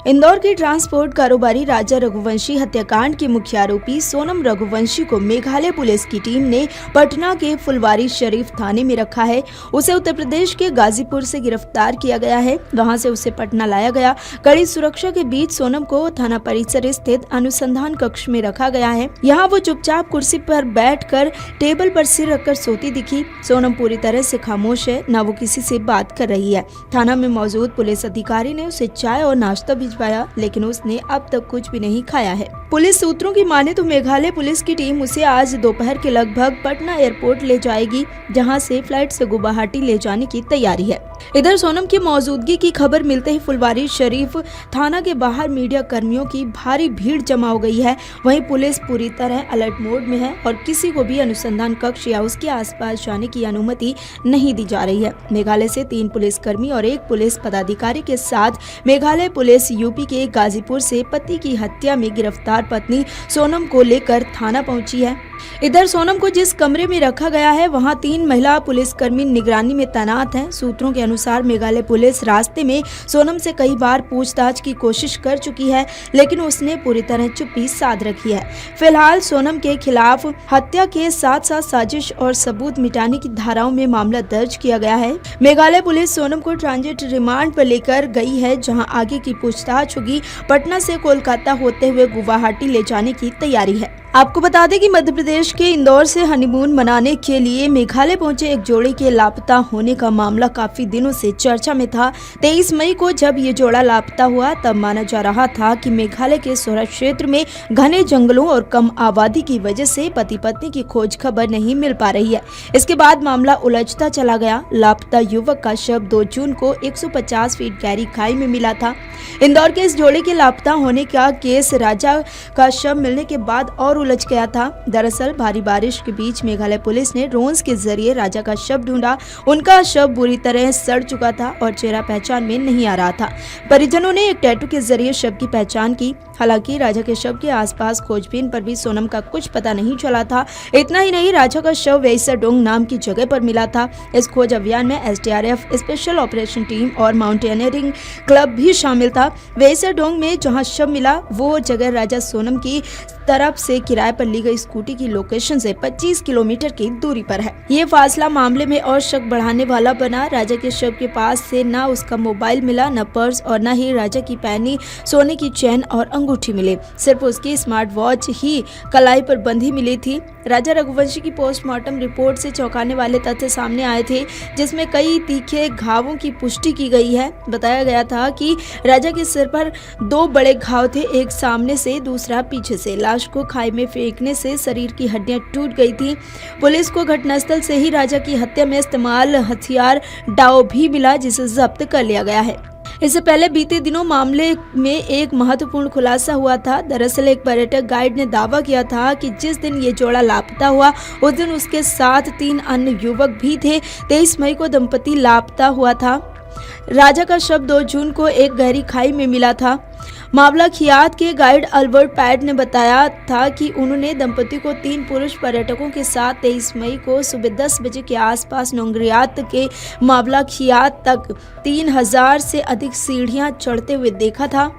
इंदौर के ट्रांसपोर्ट कारोबारी राजा रघुवंशी हत्याकांड के मुख्य आरोपी सोनम रघुवंशी को मेघालय पुलिस की टीम ने पटना के फुलवारी शरीफ थाने में रखा है। उसे उत्तर प्रदेश के गाजीपुर से गिरफ्तार किया गया है। वहां से उसे पटना लाया गया। कड़ी सुरक्षा के बीच सोनम को थाना परिसर स्थित अनुसंधान कक्ष में रखा गया है। यहाँ वो चुपचाप कुर्सी पर बैठकर टेबल पर सिर रखकर सोती दिखी। सोनम पूरी तरह से खामोश है, न वो किसी से बात कर रही है। थाना में मौजूद पुलिस अधिकारी ने उसे चाय और नाश्ता भिजवाया, लेकिन उसने अब तक कुछ भी नहीं खाया है। पुलिस सूत्रों की माने तो मेघालय पुलिस की टीम उसे आज दोपहर के लगभग पटना एयरपोर्ट ले जाएगी, जहां से फ्लाइट से गुवाहाटी ले जाने की तैयारी है। इधर सोनम की मौजूदगी की खबर मिलते ही फुलवारी शरीफ थाना के बाहर मीडिया कर्मियों की भारी भीड़ जमा हो गई है। वहीं पुलिस पूरी तरह अलर्ट मोड में है और किसी को भी अनुसंधान कक्ष या उसके आसपास जाने की अनुमति नहीं दी जा रही है। मेघालय से 3 पुलिसकर्मी और 1 पुलिस पदाधिकारी के साथ मेघालय पुलिस यूपी के गाजीपुर से पति की हत्या में गिरफ्तार पत्नी सोनम को लेकर थाना पहुंची है। इधर सोनम को जिस कमरे में रखा गया है, वहां 3 महिला पुलिसकर्मी निगरानी में तैनात हैं। सूत्रों के अनुसार मेघालय पुलिस रास्ते में सोनम से कई बार पूछताछ की कोशिश कर चुकी है, लेकिन उसने पूरी तरह चुप्पी साध रखी है। फिलहाल सोनम के खिलाफ हत्या के साथ साथ साजिश और सबूत मिटाने की धाराओं में मामला दर्ज किया गया है। मेघालय पुलिस सोनम को ट्रांजिट रिमांड पर लेकर गई है, जहाँ आगे की पूछताछ होगी। पटना से कोलकाता होते हुए गुवाहाटी ले जाने की तैयारी है। आपको बता दें कि मध्य प्रदेश के इंदौर से हनीमून मनाने के लिए मेघालय पहुंचे एक जोड़े के लापता होने का मामला काफी दिनों से चर्चा में था। 23 मई को जब ये जोड़ा लापता हुआ, तब माना जा रहा था कि मेघालय के सोरा क्षेत्र में घने जंगलों और कम आबादी की वजह से पति पत्नी की खोज खबर नहीं मिल पा रही है। इसके बाद मामला उलझता चला गया। लापता युवक का शव 2 जून को 150 फीट गहरी खाई में मिला था। इंदौर के इस जोड़े के लापता होने का केस राजा का शव मिलने के बाद और उलझ गया था। दरअसल भारी बारिश के बीच मेघालय पुलिस ने ड्रोन के जरिए राजा का शव ढूंढा। उनका शव बुरी तरह सड़ चुका था और चेहरा पहचान में नहीं आ रहा था। परिजनों ने एक टैटू के जरिए शव की पहचान की। हालांकि राजा के शव के आसपास खोजबीन पर भी सोनम का कुछ पता नहीं चला था। इतना ही नहीं, राजा का शव वेइसाडोंग नाम की जगह पर मिला था। इस खोज अभियान में SDRF, स्पेशल ऑपरेशन टीम और माउंटेनियरिंग क्लब भी शामिल था। वेइसाडोंग में जहां शव मिला, वो जगह राजा सोनम की तरफ से किराए पर ली गई स्कूटी की लोकेशन से 25 किलोमीटर की दूरी पर है। ये फासला मामले में और शक बढ़ाने वाला बना। राजा के शव के पास से न उसका मोबाइल मिला, न पर्स और न ही राजा की पहनी सोने की चेन और अंगूठी मिले। सिर्फ उसकी स्मार्ट वॉच ही कलाई पर बंधी मिली थी। राजा रघुवंशी की पोस्टमार्टम रिपोर्ट से चौंकाने वाले तथ्य सामने आए थे, जिसमें कई तीखे घावों की पुष्टि की गई है। बताया गया था कि राजा के सिर पर 2 बड़े घाव थे, एक सामने से, दूसरा पीछे से। लाश को खाई में फेंकने से शरीर की हड्डियां टूट गई थी। पुलिस को घटनास्थल से ही राजा की हत्या में इस्तेमाल हथियार डाव भी मिला, जिसे जब्त कर लिया गया है। इससे पहले बीते दिनों मामले में एक महत्वपूर्ण खुलासा हुआ था। दरअसल एक पर्यटक गाइड ने दावा किया था कि जिस दिन ये जोड़ा लापता हुआ, उस दिन उसके साथ 3 अन्य युवक भी थे। 23 मई को दंपति लापता हुआ था। राजा का शव 2 जून को एक गहरी खाई में मिला था। मावला खियात के गाइड अल्बर्ट पैड ने बताया था कि उन्होंने दंपति को 3 पुरुष पर्यटकों के साथ 23 मई को सुबह 10 बजे के आसपास नोंगरियात के मावला खियात तक 3000 से अधिक सीढ़ियां चढ़ते हुए देखा था।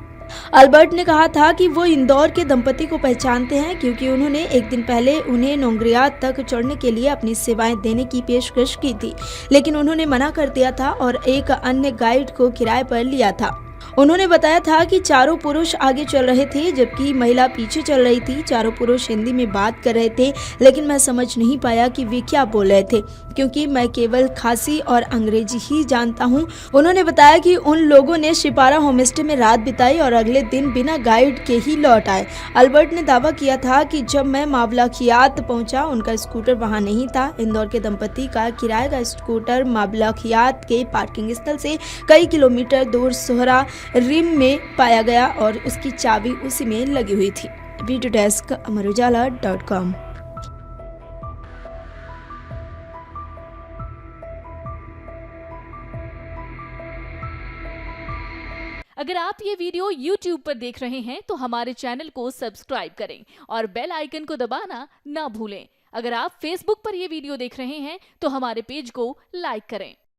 अल्बर्ट ने कहा था कि वो इंदौर के दंपति को पहचानते हैं, क्योंकि उन्होंने एक दिन पहले उन्हें नोंगरियात तक चढ़ने के लिए अपनी सेवाएं देने की पेशकश की थी, लेकिन उन्होंने मना कर दिया था और एक अन्य गाइड को किराए पर लिया था। उन्होंने बताया था कि चारों पुरुष आगे चल रहे थे, जबकि महिला पीछे चल रही थी। चारों पुरुष हिंदी में बात कर रहे थे, लेकिन मैं समझ नहीं पाया कि वे क्या बोल रहे थे, क्योंकि मैं केवल खासी और अंग्रेजी ही जानता हूं। उन्होंने बताया कि उन लोगों ने शिपारा होमस्टे में रात बिताई और अगले दिन बिना गाइड के ही लौट आए। अल्बर्ट ने दावा किया था कि जब मैं मावला खियात पहुंचा, उनका स्कूटर वहां नहीं था। इंदौर के दंपति का किराए का स्कूटर मावला खियात के पार्किंग स्थल से कई किलोमीटर दूर सोहरा रिम में पाया गया और उसकी चाबी उसी में लगी हुई थी। Video desk Amar Ujala dot com. अगर आप ये वीडियो YouTube पर देख रहे हैं तो हमारे चैनल को सब्सक्राइब करें और बेल आइकन को दबाना ना भूलें। अगर आप Facebook पर ये वीडियो देख रहे हैं तो हमारे पेज को लाइक करें।